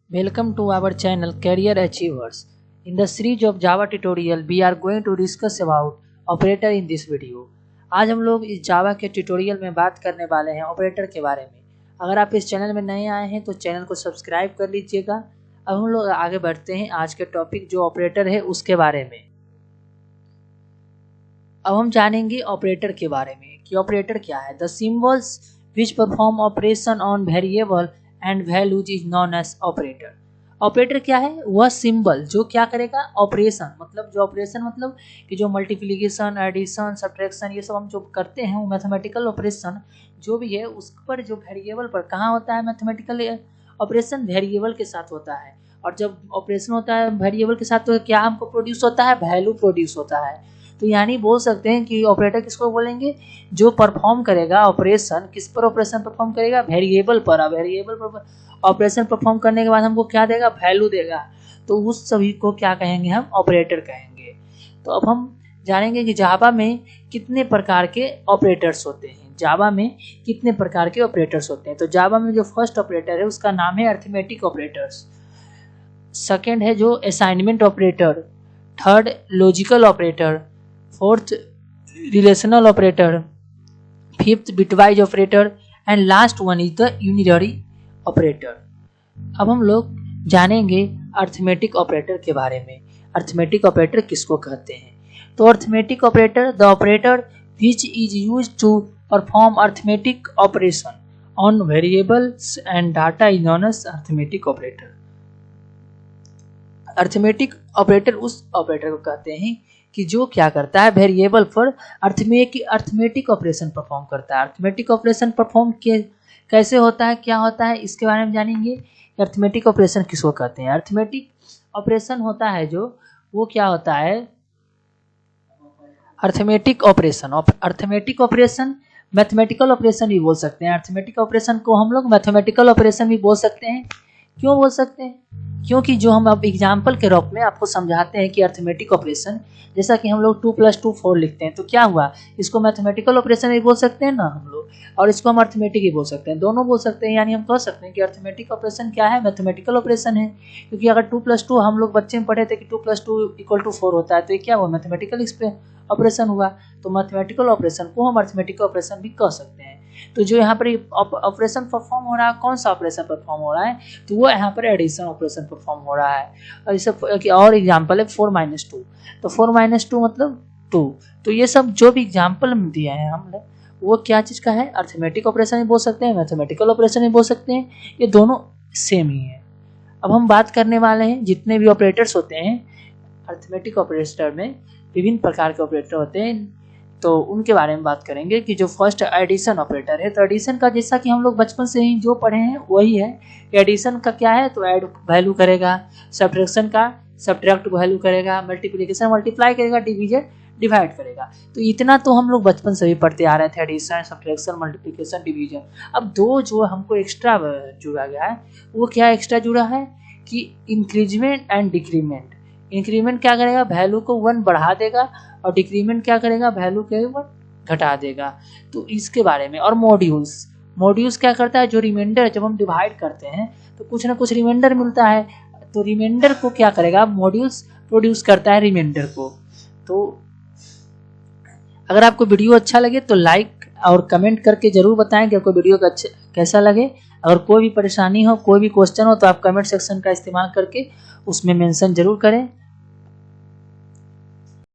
Welcome to our channel Career Achievers. In the series of Java tutorial, we are going to discuss about operator in this video. आज हम लोग इस जावा के tutorial में बात करने वाले हैं ऑपरेटर के बारे में। अगर आप इस चैनल में नए आए हैं तो चैनल को सब्सक्राइब कर लीजिएगा। अब हम लोग आगे बढ़ते हैं आज के टॉपिक जो ऑपरेटर है उसके बारे में। अब हम जानेंगे ऑपरेटर के बारे में कि ऑपरेटर क्या है। The symbols which perform operation on variable and values is known as operator. Operator क्या है? वह सिंबल जो क्या करेगा, ऑपरेशन मतलब जो ऑपरेशन मतलब कि जो मल्टीप्लिकेशन, एडिशन, सब्ट्रैक्शन ये सब हम जो करते हैं वो मैथमेटिकल ऑपरेशन जो भी है उस पर जो वेरिएबल पर कहाँ होता है, मैथमेटिकल ऑपरेशन वेरिएबल के साथ होता है। और जब ऑपरेशन होता है वेरिएबल के साथ तो क्या हमको प्रोड्यूस होता है, वैल्यू प्रोड्यूस होता है। तो यानी बोल सकते हैं कि ऑपरेटर किसको बोलेंगे, जो परफॉर्म करेगा ऑपरेशन, किस पर ऑपरेशन परफॉर्म करेगा, वेरिएबल पर। वेरिएबल पर ऑपरेशन परफॉर्म करने के बाद हमको क्या देगा, वैल्यू देगा। तो उस सभी को क्या कहेंगे, हम ऑपरेटर कहेंगे। तो अब हम जानेंगे कि जावा में कितने प्रकार के ऑपरेटर्स होते हैं। जावा में कितने प्रकार के ऑपरेटर्स होते हैं। तो जावा में जो फर्स्ट ऑपरेटर है उसका नाम है अरिथमेटिक ऑपरेटर्स। सेकेंड है जो assignment operator, third logical operator, fourth relational operator, fifth bitwise operator and last one is the unitary operator. अब हम लोग जानेंगे अरिथमेटिक ऑपरेटर के बारे में। अरिथमेटिक ऑपरेटर किसको कहते हैं? तो arithmetic operator the operator which is used to perform arithmetic operation on variables and data is known as arithmetic operator. Arithmetic operator उस ऑपरेटर को कहते हैं कि जो क्या करता है, वेरिएबल पर अरिथमेटिक ऑपरेशन परफॉर्म करता है। अरिथमेटिक ऑपरेशन परफॉर्म कैसे होता है, क्या होता है, इसके बारे में जानेंगे। अरिथमेटिक ऑपरेशन किसको कहते हैं? अरिथमेटिक ऑपरेशन होता है जो वो क्या होता है, अरिथमेटिक ऑपरेशन मैथमेटिकल ऑपरेशन भी बोल सकते हैं। अरिथमेटिक ऑपरेशन को हम लोग मैथमेटिकल ऑपरेशन भी बोल सकते हैं। क्यों बोल सकते हैं? क्योंकि जो हम अब एग्जाम्पल के रूप में आपको समझाते हैं कि अरिथमेटिक ऑपरेशन, जैसा कि हम लोग 2 + 2 4 लिखते हैं तो क्या हुआ, इसको मैथमेटिकल ऑपरेशन भी बोल सकते हैं ना हम लोग, और इसको हम अरिथमेटिक ही बोल सकते हैं, दोनों बोल सकते हैं। यानी हम कह सकते हैं कि अरिथमेटिक ऑपरेशन क्या है, मैथमेटिकल ऑपरेशन है। क्योंकि अगर 2 + 2 हम लोग बच्चे में पढ़े थे कि 2 + 2 = 4 होता है, तो ये क्या हुआ, मैथमेटिकल ऑपरेशन हुआ। तो मैथमेटिकल ऑपरेशन को हम अरिथमेटिक ऑपरेशन भी कह सकते हैं। तो जो यहाँ पर ऑपरेशन परफॉर्म हो रहा है, कौन सा ऑपरेशन परफॉर्म हो रहा है, तो वो यहाँ पर एडिशन ऑपरेशन परफॉर्म हो रहा है। और इसे और एग्जांपल है 4 - 2, तो 4 - 2 मतलब 2। तो ये सब जो भी एग्जांपल दिए हैं हमने वो क्या चीज़ का है, अरिथमेटिक ऑपरेशन भी बोल सकते हैं, मैथमेटिकल ऑपरेशन भी बोल सकते हैं, ये दोनों सेम ही है। अब हम बात करने वाले हैं जितने भी ऑपरेटर्स होते हैं अरिथमेटिक ऑपरेटर में, विभिन्न प्रकार के ऑपरेटर होते हैं, तो उनके बारे में बात करेंगे। कि जो फर्स्ट एडिशन ऑपरेटर है, तो एडिशन का जैसा कि हम लोग बचपन से ही जो पढ़े हैं वही है। एडिशन का क्या है, तो ऐड वैल्यू करेगा, सब्ट्रैक्शन का सब्ट्रैक्ट वैल्यू करेगा, मल्टीप्लिकेशन मल्टीप्लाई करेगा, डिवीजन डिवाइड करेगा। तो इतना तो हम लोग बचपन से भी पढ़ते आ रहे थे, एडिशन, सब्ट्रैक्शन, मल्टीप्लिकेशन, डिवीजन। अब दो जो हमको एक्स्ट्रा जुड़ा गया है, वो क्या एक्स्ट्रा जुड़ा है कि इंक्रीजमेंट एंड डिक्रीमेंट। इंक्रीमेंट क्या करेगा, वैल्यू को 1 बढ़ा देगा, और डिक्रीमेंट क्या करेगा, वैल्यू के 1 घटा देगा। तो इसके बारे में। और मॉड्यूल्स क्या करता है, जो रिमाइंडर जब हम डिवाइड करते हैं तो कुछ ना कुछ रिमाइंडर मिलता है, तो रिमाइंडर को क्या करेगा, मॉड्यूल्स प्रोड्यूस करता है रिमाइंडर को। तो अगर आपको वीडियो अच्छा लगे तो लाइक और कमेंट करके जरूर बताएं कि आपको वीडियो का कैसा लगे। अगर कोई भी परेशानी हो, कोई भी क्वेश्चन हो, तो आप कमेंट सेक्शन का इस्तेमाल करके उसमें मेंशन जरूर करें।